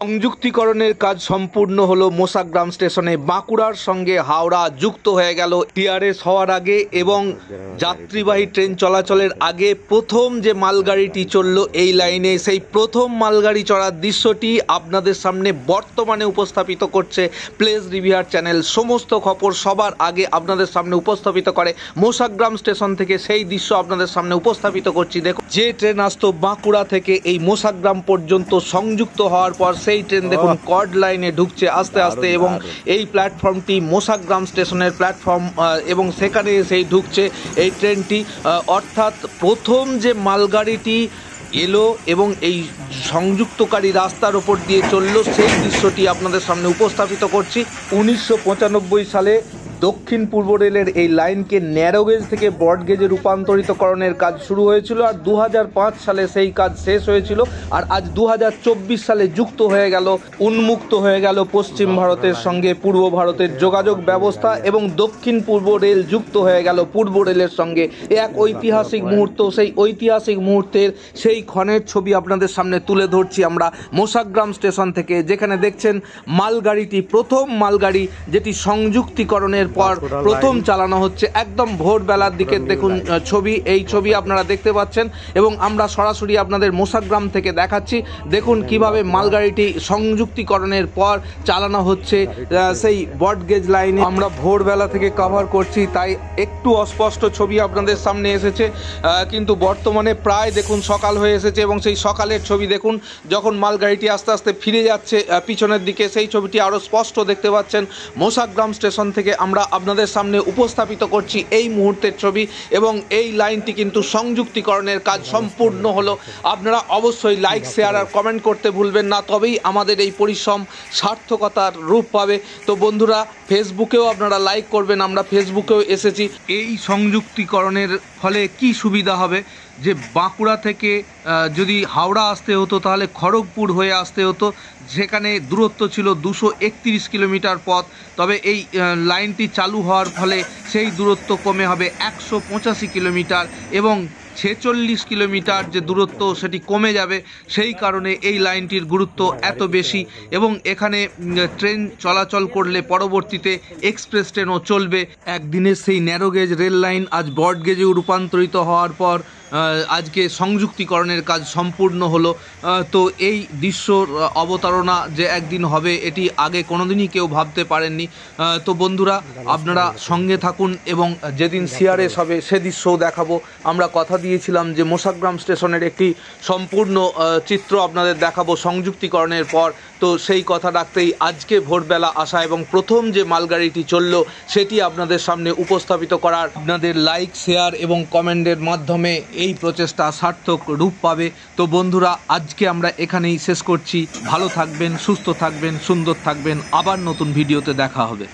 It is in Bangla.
সংযুক্তিকরণের কাজ সম্পূর্ণ হলো মোসাগ্রাম স্টেশনে। বাঁকুড়ার সঙ্গে হাওড়া যুক্ত হয়ে গেল টিআরএস হওয়ার আগে এবং যাত্রীবাহী ট্রেন চলাচলের আগে প্রথম যে মালগাড়িটি চলল এই লাইনে, সেই প্রথম মালগাড়ি চড়ার দৃশ্যটি আপনাদের সামনে বর্তমানে উপস্থাপিত করছে প্লেস রিভিউয়ার চ্যানেল। সমস্ত খবর সবার আগে আপনাদের সামনে উপস্থাপিত করে মোসাগ্রাম স্টেশন থেকে, সেই দৃশ্য আপনাদের সামনে উপস্থাপিত করছি। দেখুন, যে ট্রেন আসতো বাঁকুড়া থেকে এই মোসাগ্রাম পর্যন্ত সংযুক্ত হওয়ার পর সেই ট্রেন দেখুন কর্ড লাইনে ঢুকছে আস্তে আস্তে এবং এই প্ল্যাটফর্মটি মোসাগ্রাম স্টেশনের প্ল্যাটফর্ম এবং সেখানে এসেই ঢুকছে এই ট্রেনটি। অর্থাৎ প্রথম যে মালগাড়িটি এলো এবং এই সংযুক্তকারী রাস্তার ওপর দিয়ে চললো সেই দৃশ্যটি আপনাদের সামনে উপস্থাপিত করছি। 1995 সালে দক্ষিণ পূর্ব রেলের এই লাইনকে ন্যারোগেজ থেকে ব্রডগেজে রূপান্তরিতকরণের কাজ শুরু হয়েছিল আর 2005 সালে সেই কাজ শেষ হয়েছিল। আর আজ 2024 সালে যুক্ত হয়ে গেল, উন্মুক্ত হয়ে গেল পশ্চিম ভারতের সঙ্গে পূর্ব ভারতের যোগাযোগ ব্যবস্থা এবং দক্ষিণ পূর্ব রেল যুক্ত হয়ে গেল পূর্ব রেলের সঙ্গে। এক ঐতিহাসিক মুহূর্ত, সেই ঐতিহাসিক মুহূর্তের সেই ক্ষণের ছবি আপনাদের সামনে তুলে ধরছি আমরা মোসাগ্রাম স্টেশন থেকে, যেখানে দেখছেন মালগাড়িটি, প্রথম মালগাড়ি যেটি সংযুক্তিকরণের পর প্রথম চালানো হচ্ছে। একদম ভোরবেলার দিকে দেখুন ছবি, এই ছবি আপনারা দেখতে পাচ্ছেন এবং আমরা সরাসরি আপনাদের মোসাগ্রাম থেকে দেখাচ্ছি। দেখুন কিভাবে মালগাড়িটি সংযুক্তিকরণের পর চালানো হচ্ছে সেই ব্রডগেজ লাইনে। আমরা ভোরবেলা থেকে কভার করছি তাই একটু অস্পষ্ট ছবি আপনাদের সামনে এসেছে, কিন্তু বর্তমানে প্রায় দেখুন সকাল হয়ে এসেছে এবং সেই সকালের ছবি দেখুন যখন মালগাড়িটি আস্তে আস্তে ফিরে যাচ্ছে পিছনের দিকে, সেই ছবিটি আরও স্পষ্ট দেখতে পাচ্ছেন। মোসাগ্রাম স্টেশন থেকে আমরা আপনাদের সামনে উপস্থাপিত করছি এই মুহূর্তের ছবি এবং এই লাইনটি কিন্তু সংযুক্তিকরণের কাজ সম্পূর্ণ হলো। আপনারা অবশ্যই লাইক, শেয়ার আর কমেন্ট করতে ভুলবেন না, তবেই আমাদের এই পরিশ্রম সার্থকতার রূপ পাবে। তো বন্ধুরা, ফেসবুকেও আপনারা লাইক করবেন, আমরা ফেসবুকেও এসেছি। এই সংযুক্তিকরণের ফলে কি সুবিধা হবে, যে বাঁকুড়া থেকে যদি হাওড়া আসতে হতো তাহলে খড়গপুর হয়ে আসতে হতো, সেখানে দূরত্ব ছিল 231 কিলোমিটার পথ। তবে এই লাইনটি চালু হওয়ার ফলে সেই দূরত্ব কমে হবে 185 কিলোমিটার এবং 46 কিলোমিটার যে দূরত্ব সেটি কমে যাবে। সেই কারণে এই লাইনটির গুরুত্ব এত বেশি এবং এখানে ট্রেন চলাচল করলে পরবর্তীতে এক্সপ্রেস ট্রেনও চলবে। একদিনের সেই ন্যারোগেজ রেল লাইন আজ ব্রডগেজে রূপান্তরিত হওয়ার পর আজকে সংযুক্তিকরণের কাজ সম্পূর্ণ হলো। তো এই দৃশ্যর অবতারণা যে একদিন হবে এটি আগে কোনোদিনই কেউ ভাবতে পারেননি। তো বন্ধুরা, আপনারা সঙ্গে থাকুন এবং যেদিন সিআরএস হবে সে দৃশ্যও দেখাবো। আমরা কথা দিয়েছিলাম যে মোসাগ্রাম স্টেশনের একটি সম্পূর্ণ চিত্র আপনাদের দেখাবো সংযুক্তিকরণের পর। তো সেই কথা রাখতেই আজকে ভোরবেলা আসা এবং প্রথম যে মালগাড়িটি চলল সেটি আপনাদের সামনে উপস্থাপিত করার, আপনাদের লাইক, শেয়ার এবং কমেন্টের মাধ্যমে এই প্রচেষ্টা সার্থক রূপ পাবে। তো বন্ধুরা, আজকে আমরা এখানেই শেষ করছি। ভালো থাকবেন, সুস্থ থাকবেন, সুন্দর থাকবেন। আবার নতুন ভিডিওতে দেখা হবে।